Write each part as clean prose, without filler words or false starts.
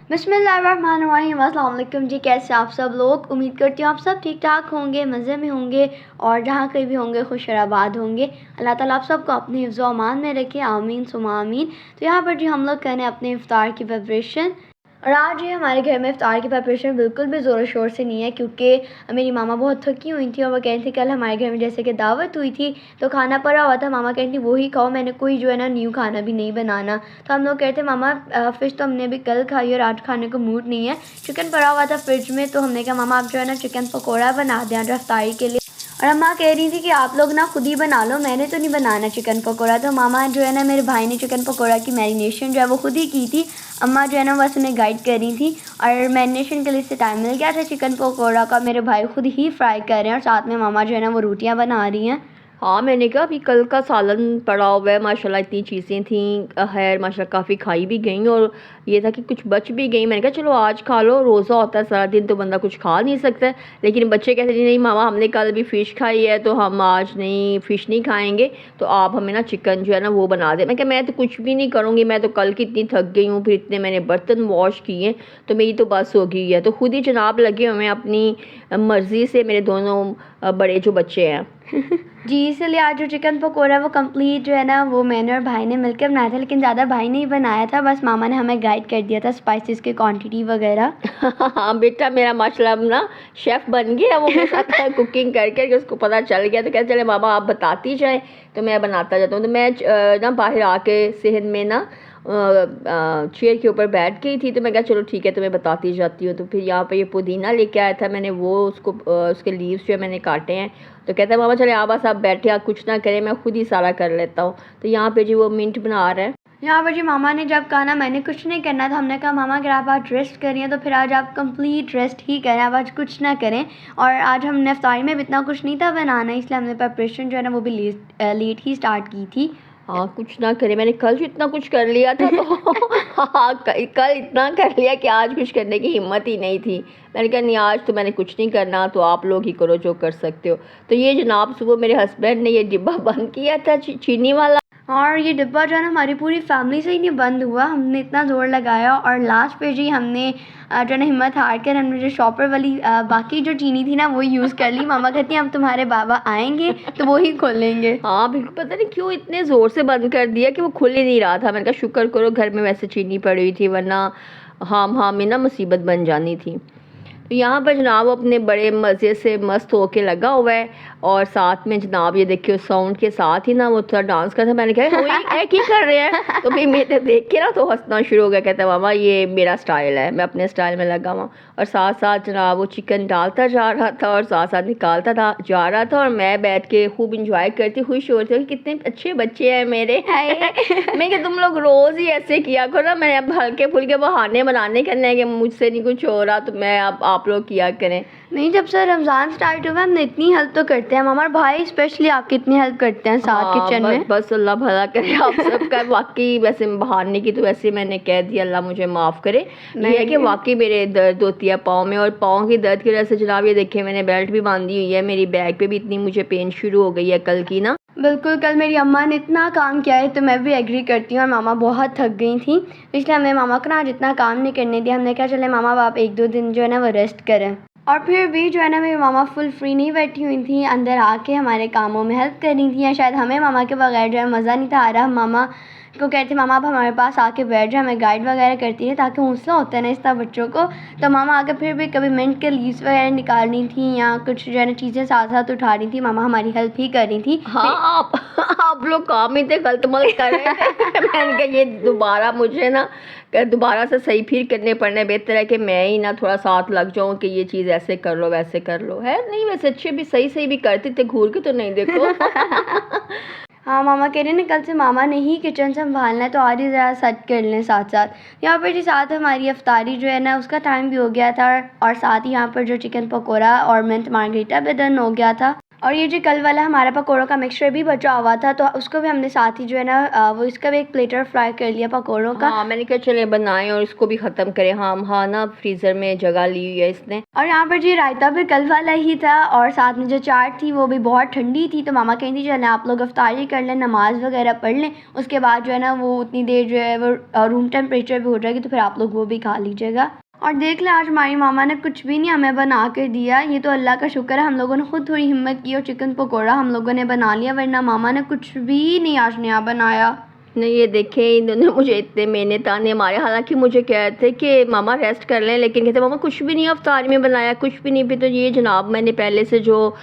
बिस्मिल्लाहिर्रहमानिर्रहीम। अस्सलाम वालेकुम जी, कैसे आप सब लोग। उम्मीद करती हूँ आप सब ठीक ठाक होंगे, मज़े में होंगे और जहाँ कहीं भी होंगे खुश और आबाद होंगे। अल्लाह ताला आप सबको अपने हिफ्ज़ व अमान में रखे, आमीन सुम्मा आमीन। तो यहाँ पर जी हम लोग करें अपने इफ्तार की प्रिपरेशन। और आज ये हमारे घर में इफ्तार की प्रिपरेशन बिल्कुल भी ज़ोर शोर से नहीं है, क्योंकि मेरी मामा बहुत थकी हुई थी और वो कह रही थी कल हमारे घर में जैसे कि दावत हुई थी तो खाना पड़ा हुआ था। मामा कह रही थी वही खाओ, मैंने कोई जो है ना न्यू खाना भी नहीं बनाना। तो हम लोग कहते मामा फ़िश तो हमने अभी कल खाई और आज खाने को मूड नहीं है। चिकन पड़ा हुआ था फ्रिज में, तो हमने कहा मामा आप जो है ना चिकन पकौड़ा बना दें आज इफ्तारी के लिए। और अम्मा कह रही थी कि आप लोग ना खुद ही बना लो, मैंने तो नहीं बनाना चिकन पकौड़ा। तो मामा जो है ना, मेरे भाई ने चिकन पकौड़ा की मैरिनेशन जो है वो खुद ही की थी। अम्मा जो है ना बस उन्हें गाइड कर रही थी और मैरिनेशन के लिए इससे टाइम मिल गया था। चिकन पकौड़ा का मेरे भाई खुद ही फ्राई कर रहे हैं और साथ में मामा जो है ना वो रोटियां बना रही हैं। हाँ, मैंने कहा अभी कल का सालन पड़ा हुआ है, माशाल्लाह इतनी चीज़ें थी खैर माशाल्लाह काफ़ी खाई भी गई और ये था कि कुछ बच भी गई। मैंने कहा चलो आज खा लो, रोज़ा होता है सारा दिन तो बंदा कुछ खा नहीं सकता। लेकिन बच्चे कहते जी नहीं मामा हमने कल भी फ़िश खाई है तो हम आज नहीं फ़िश नहीं खाएंगे, तो आप हमें ना चिकन जो है ना वो बना दें। मैं कहा मैं तो कुछ भी नहीं करूँगी, मैं तो कल की इतनी थक गई हूँ, फिर इतने मैंने बर्तन वॉश किए तो मेरी तो बस हो गई है। तो खुद ही जनाब लगे हुए हैं अपनी मर्ज़ी से, मेरे दोनों बड़े जो बच्चे हैं जी, इसलिए आज जो चिकन पकौड़ा वो कंप्लीट जो है ना वो मैंने और भाई ने मिलकर बनाया था। लेकिन ज़्यादा भाई ने ही बनाया था, बस मामा ने हमें गाइड कर दिया था स्पाइसेस की क्वांटिटी वगैरह। हाँ बेटा मेरा माशाल्लाह ना शेफ़ बन गया, वो मेरे साथ कुकिंग कर कर के उसको पता चल गया तो कहते चले मामा आप बताती जाएं तो मैं बनाता जाता हूँ। तो मैं ना बाहर आके सेहन में ना चेयर के ऊपर बैठ गई थी, तो मैं कहा चलो ठीक है तो मैं बताती जाती हूँ। तो फिर यहाँ पे ये पुदीना लेके आया था मैंने, वो उसको उसके लीव्स जो है मैंने काटे हैं। तो कहता है मामा चले आप बस आप बैठे, आप कुछ ना करें, मैं खुद ही सारा कर लेता हूँ। तो यहाँ पे जी वो मिंट बना रहा है। यहाँ पर जी मामा ने जब कहा ना मैंने कुछ नहीं करना था, हमने कहा मामा अगर आप आज रेस्ट करिए तो फिर आज आप कंप्लीट रेस्ट ही करें, आप आज कुछ ना करें। और आज हमने इफ्तारी में भी इतना कुछ नहीं था बनाना, इसलिए हमने प्रिपरेशन जो है ना वो भी लेट ही स्टार्ट की थी। हाँ कुछ ना करे, मैंने कल जो इतना कुछ कर लिया था तो हाँ कल इतना कर लिया कि आज कुछ करने की हिम्मत ही नहीं थी। मैंने कहा नहीं आज तो मैंने कुछ नहीं करना, तो आप लोग ही करो जो कर सकते हो। तो ये जनाब सुबह मेरे हस्बैंड ने ये डिब्बा बंद किया था चीनी वाला, और ये डिब्बा जो है ना हमारी पूरी फैमिली से ही नहीं बंद हुआ, हमने इतना ज़ोर लगाया और लास्ट पे जी हमने जो है ना हिम्मत हार कर हमने जो शॉपर वाली बाकी जो चीनी थी ना वो यूज़ कर ली। मामा कहती हैं अब तुम्हारे बाबा आएंगे तो वो ही खोलेंगे। हाँ बिल्कुल, पता नहीं क्यों इतने ज़ोर से बंद कर दिया कि वो खुल ही नहीं रहा था। मैंने कहा शुक्र करो घर में वैसे चीनी पड़ी हुई थी, वरना हाँ में ना मुसीबत बन जानी थी। तो यहाँ पर जनाब अपने बड़े मज़े से मस्त होके लगा हुआ है और साथ में जनाब ये देखिए साउंड के साथ ही ना वो थोड़ा डांस करता। मैंने कहा ये क्या कर रहे हैं, तो फिर मेरे देख के ना तो हंसना शुरू हो गया। कहता मामा ये मेरा स्टाइल है, मैं अपने स्टाइल में लगा हुआ। और साथ साथ जनाब वो चिकन डालता जा रहा था और साथ साथ निकालता था जा रहा था और मैं बैठ के खूब इंजॉय करती खुश हो रही थी। कितने अच्छे बच्चे हैं मेरे मैं कि तुम लोग रोज़ ही ऐसे किया करो ना, मैंने अब हल्के फुल्के बहाने बनाने करने कि मुझसे नहीं कुछ हो रहा तो मैं अब आप लोग किया करें। नहीं, जब से रमज़ान स्टार्ट हुआ हमने इतनी हेल्प तो करते हैं, हमारे भाई स्पेशली आपकी इतनी हेल्प करते हैं साथ किचन में। बस अल्लाह भला करे आप सबका। वाकई वैसे बहाने की तो वैसे मैंने कह दिया, अल्लाह मुझे माफ़ करे। ये है कि वाकई मेरे दर्द होती है पाँव में, और पाँव की दर्द की वजह से जनाब ये देखिए मैंने बेल्ट भी बांधी हुई है, मेरी बैक पे भी इतनी मुझे पेन शुरू हो गई है कल की ना। बिल्कुल, कल मेरी अम्मा ने इतना काम किया है तो मैं भी एग्री करती हूँ और मामा बहुत थक गई थी, इसलिए हमने मामा को ना आज इतना काम नहीं करने दिया। हमने कहा चले मामा आप 1-2 दिन जो है ना वो रेस्ट करें। और फिर भी जो है ना मेरी मामा फुल फ्री नहीं बैठी हुई थी, अंदर आके हमारे कामों में हेल्प कर रही थी। या शायद हमें मामा के बगैर जो है मज़ा नहीं था आ रहा। हम मामा को कहते मामा आप हमारे पास आके बैठ जाए, हमें गाइड वगैरह करती है ताकि हौसला होता है ना इस तरह बच्चों को। तो मामा आके फिर भी कभी मिंट के लीव्स वगैरह निकालनी थी या कुछ जो है ना चीज़ें साथ साथ उठा रही थी, मामा हमारी हेल्प ही कर रही थी। हाँ आप लोग काम ही थे गलत मल कर रहे थे मैंने कहा ये दोबारा मुझे ना दोबारा से सही फिर करने पड़ने, बेहतर है कि मैं ही ना थोड़ा साथ लग जाऊँ कि ये चीज़ ऐसे कर लो वैसे कर लो। है नहीं वैसे अच्छे भी सही भी करते थे, घूर के तो नहीं देखो हाँ, मामा कह रहे हैं ना कल से मामा ने ही किचन संभालना है तो आज ही ज़रा सेट कर लें साथ साथ। यहाँ पर जी साथ हमारी अफ्तारी जो है ना उसका टाइम भी हो गया था और साथ ही यहाँ पर जो चिकन पकोड़ा और मिंट मार्गरीटा भी डन हो गया था। और ये जो कल वाला हमारा पकौड़ों का मिक्सचर भी बचा हुआ था, तो उसको भी हमने साथ ही जो है ना वो इसका भी एक प्लेटर फ्राई कर लिया पकौड़ों का। हाँ, मैंने कहा चले बनाएं और इसको भी ख़त्म करें। हाँ ना, फ्रीज़र में जगह ली हुई है इसने। और यहाँ पर जी रायता भी कल वाला ही था, और साथ में जो चाट थी वो भी बहुत ठंडी थी, तो मामा कहती चलें आप लोग अफ्तारी कर लें, नमाज वगैरह पढ़ लें, उसके बाद जो है ना वो उतनी देर जो है वो रूम टेम्परेचर भी हो जाएगी, तो फिर आप लोग वो भी खा लीजिएगा। और देख लें आज हमारी मामा ने कुछ भी नहीं हमें बना कर दिया, ये तो अल्लाह का शुक्र है, हम लोगों ने खुद थोड़ी हिम्मत की और चिकन पकौड़ा हम लोगों ने बना लिया, वरना मामा ने कुछ भी नहीं आज नया बनाया। नहीं, ये देखें इन्होंने मुझे इतने मेहने ताने मारे, हालांकि मुझे कहते थे कि मामा रेस्ट कर लें, लेकिन कहते मामा कुछ भी नहीं अफ्तारी में बनाया, कुछ भी नहीं। फिर तो ये जनाब मैंने पहले से जो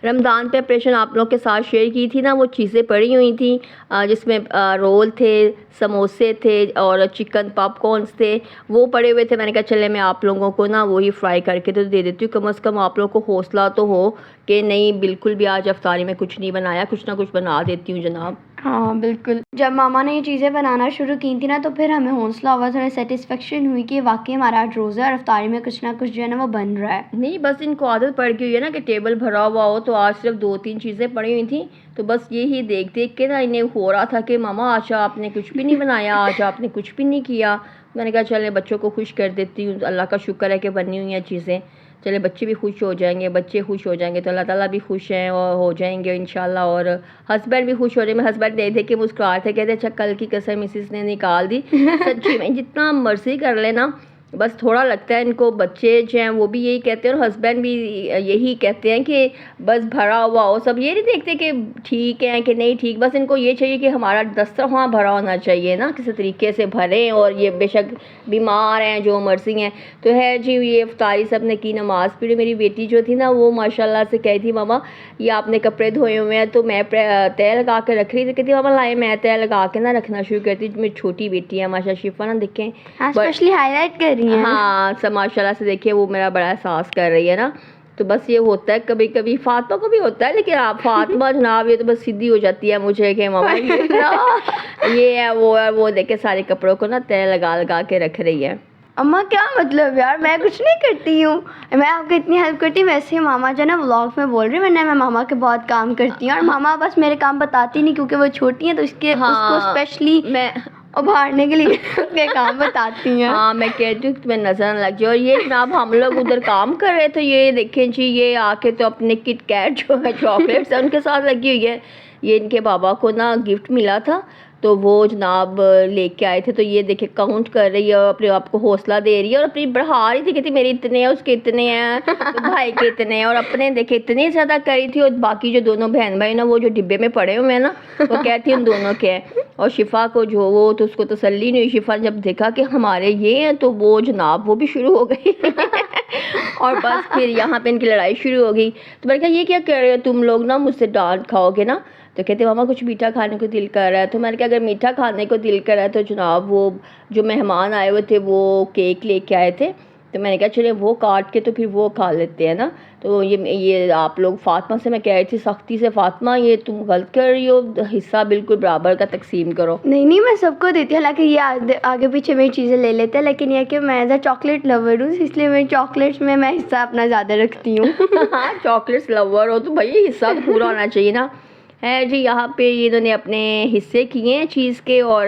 रमज़ान पे ऑपरेशन आप लोग के साथ शेयर की थी ना, वो चीज़ें पड़ी हुई थी, जिसमें रोल थे, समोसे थे और चिकन पॉपकॉर्न्स थे, वो पड़े हुए थे। मैंने कहा चले मैं आप लोगों को ना वही फ्राई करके तो दे देती हूँ, कम से कम आप लोगों को हौसला तो हो कि नहीं बिल्कुल भी आज अफ्तारी में कुछ नहीं बनाया, कुछ ना कुछ बना देती हूँ जनाब। हाँ बिल्कुल, जब मामा ने ये चीज़ें बनाना शुरू की थी ना, तो फिर हमें हौसला हुआ, थोड़ा सेटिस्फेक्शन हुई कि वाकई हमारा आज रोज़ा और अफ्तारी में कुछ ना कुछ जो है ना वो बन रहा है। नहीं, बस इनको आदत पड़ गई है ना कि टेबल भरा हुआ हो, तो आज सिर्फ 2-3 चीज़ें पड़ी हुई थी, तो बस यही देख देख के ना इन्हें हो रहा था कि मामा आज आपने कुछ भी नहीं बनाया, आज आपने कुछ भी नहीं किया। मैंने कहा चले बच्चों को खुश कर देती हूँ, अल्लाह का शुक्र है कि बनी हुई हैं चीज़ें, चले बच्चे भी खुश हो जाएंगे, बच्चे खुश हो जाएंगे तो अल्लाह ताला भी खुश हैं और हो जाएंगे इंशाल्लाह, और हस्बैंड भी खुश हो जाएंगे। हस्बैंड देख देख के मुस्कुरा थे, कहते अच्छा कल की कसर मिसिस ने निकाल दी। सच्ची में जितना मर्जी कर लेना, बस थोड़ा लगता है इनको, बच्चे जो हैं वो भी यही कहते हैं और हस्बैंड भी यही कहते हैं कि बस भरा हुआ हो सब, ये नहीं देखते कि ठीक है कि नहीं ठीक, बस इनको ये चाहिए कि हमारा दस्तरखान भरा होना चाहिए ना, किसी तरीके से भरें, और ये बेशक बीमार हैं जो मर्जी हैं। तो है जी, ये इफ्तारी सब ने की, नमाज़ पढ़ी। मेरी बेटी जो थी ना वो माशाल्लाह से कही थी मामा ये आपने कपड़े धोए हुए हैं, तो मैं तय लगा कर रख रही थी, कहती मामा लाए मैं तय लगा के ना रखना शुरू करती। मेरी छोटी बेटी है माशा शिफा ना, देखें स्पेशली हाईलाइट कर रही है। हाँ सब माशाल्लाह से, देखिए वो मेरा बड़ा एहसास कर रही है ना, तो बस ये होता है कभी कभी, फातिमा को भी होता है, लेकिन आप फातिमा जनाब ये तो बस सीधी हो जाती है मुझे कि मामा ये है वो देखे सारे कपड़ों को ना तय लगा लगा के रख रही है। अम्मा क्या मतलब यार, मैं कुछ नहीं करती हूँ, मैं आपको इतनी हेल्प करती हूँ, वैसे ही मामा जो है ना व्लॉग में बोल रही है, वरना मैं मामा के बहुत काम करती हूँ, और मामा बस मेरे काम बताती नहीं क्योंकि वो छोटी है, तो इसके उसको स्पेशली मैं उभारने के लिए उसके काम बताती हैं। हाँ मैं कहती हूँ तुम्हें नजर न लग जाए। और ये जनाब हम लोग उधर काम कर रहे थे, ये देखें जी ये आके तो अपने किट कैट जो है चॉकलेट्स है उनके साथ लगी हुई है। ये इनके बाबा को ना गिफ्ट मिला था, तो वो जनाब लेके आए थे, तो ये देखे काउंट कर रही है, अपने आप को हौसला दे रही है और अपनी बढ़ा रही थी, कहती मेरे इतने हैं, उसके इतने हैं, तो भाई के इतने हैं, और अपने देखे इतने ज़्यादा करी थी। और बाकी जो दोनों बहन भाई ना वो जो डिब्बे में पड़े हुए हैं ना, वो कहती उन दोनों के हैं। और शिफा को जो वो तो उसको तसल्ली नहीं हुई, शिफा ने जब देखा कि हमारे ये हैं तो वो जनाब वो भी शुरू हो गई और बस फिर यहाँ पे इनकी लड़ाई शुरू हो गई। तो मैंने कहा ये क्या कर रहे हो तुम लोग, ना मुझसे डांट खाओगे ना, तो कहते मामा कुछ मीठा खाने को दिल कर रहा है। तो मैंने कहा अगर मीठा खाने को दिल कर रहा है तो जनाब वो जो मेहमान आए हुए थे वो केक लेके आए थे, तो मैंने कहा चले वो काट के तो फिर वो खा लेते हैं ना। तो ये आप लोग, फातिमा से मैं कह रही थी सख्ती से, फातिमा ये तुम गलत कर रही हो, हिस्सा बिल्कुल बराबर का तकसीम करो। नहीं मैं सबको देती हूँ, हालांकि ये आगे पीछे मेरी चीज़ें ले लेते हैं, लेकिन यह कि मैं एज अ चॉकलेट लवर हूँ, इसलिए मैं चॉकलेट्स में मैं हिस्सा अपना ज़्यादा रखती हूँ। हाँ चॉकलेट्स लवर हो तो भाई हिस्सा तो पूरा होना चाहिए ना। है जी, यहाँ पे ये इन्होंने अपने हिस्से किए हैं चीज़ के, और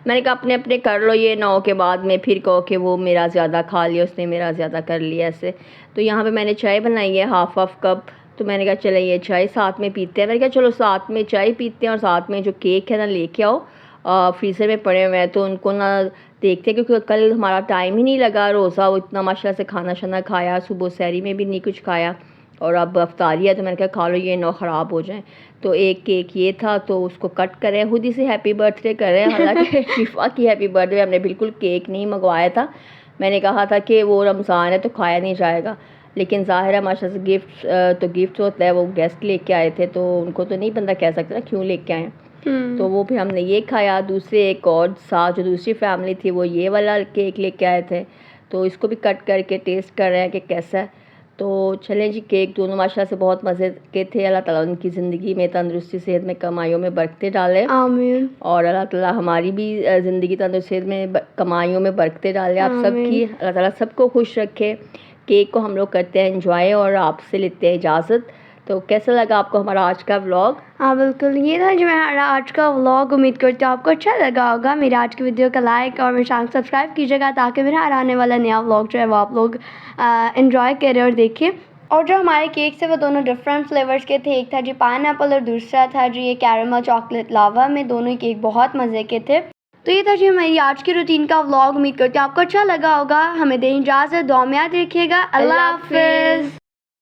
मैंने कहा अपने अपने कर लो, ये 9 के बाद में फिर कहो कि वो मेरा ज़्यादा खा लिया, उसने मेरा ज़्यादा कर लिया ऐसे। तो यहाँ पे मैंने चाय बनाई है हाफ कप, तो मैंने कहा चले ये चाय साथ में पीते हैं। मैंने कहा चलो साथ में चाय पीते हैं और साथ में जो केक है ना लेके आओ, फ्रीज़र में पड़े हुए हैं तो उनको ना देखते हैं, क्योंकि कल हमारा टाइम ही नहीं लगा, रोज़ा वो इतना माशाल्लाह से खाना शाना खाया, सुबह सहरी में भी नहीं कुछ खाया, और अब अफ्तारी है तो मैंने कहा खा लो ये 9 ख़राब हो जाए। तो एक केक ये था तो उसको कट करें, खुद ही से हैप्पी बर्थडे करें। हालांकि शिफा की हैप्पी बर्थडे हमने बिल्कुल केक नहीं मंगवाया था, मैंने कहा था कि वो रमज़ान है तो खाया नहीं जाएगा, लेकिन ज़ाहिर है माशा से गिफ्ट होता है, वो गेस्ट लेके आए थे तो उनको तो नहीं बंदा कह सकता क्यों लेके आए। तो वो फिर हमने ये खाया, दूसरे एक और साथ जो दूसरी फैमिली थी वो ये वाला केक लेके आए थे, तो इसको भी कट करके टेस्ट कर रहे हैं कि कैसा है। तो चलें जी, केक दोनों माशाल्लाह से बहुत मज़े के थे। अल्लाह ताला उनकी ज़िंदगी में तंदुरुस्ती सेहत में कमाइयों में बरकतें डाले, आमीन। और अल्लाह ताला हमारी भी ज़िंदगी तंदुरुस्ती में कमाइयों में बरकतें डाले आप सबकी, अल्लाह ताला सबको खुश रखे। केक को हम लोग करते हैं एंजॉय और आपसे लेते हैं इजाज़त। तो कैसा लगा आपको हमारा आज का व्लॉग? हाँ बिल्कुल, ये था जो मेरा आज का व्लॉग। उम्मीद करती हूँ आपको अच्छा लगा होगा। मेरे आज की वीडियो का लाइक और मेरे चैनल सब्सक्राइब कीजिएगा ताकि मेरा हर आने वाला नया व्लॉग जो है वो आप लोग एंजॉय करें और देखें। और जो हमारे केक थे वो दोनों डिफरेंट फ्लेवर्स के थे। एक था जी पाइनएप्पल और दूसरा था जी ये कैरेमल चॉकलेट लावा में। दोनों ही केक बहुत मज़े के थे। तो ये था जी हमारी आज की रूटीन का व्लॉग। उम्मीद करती हूँ आपको अच्छा लगा होगा। हमें दें इजाज़त, दुआ में याद रखिएगा। अल्लाह हाफिज़।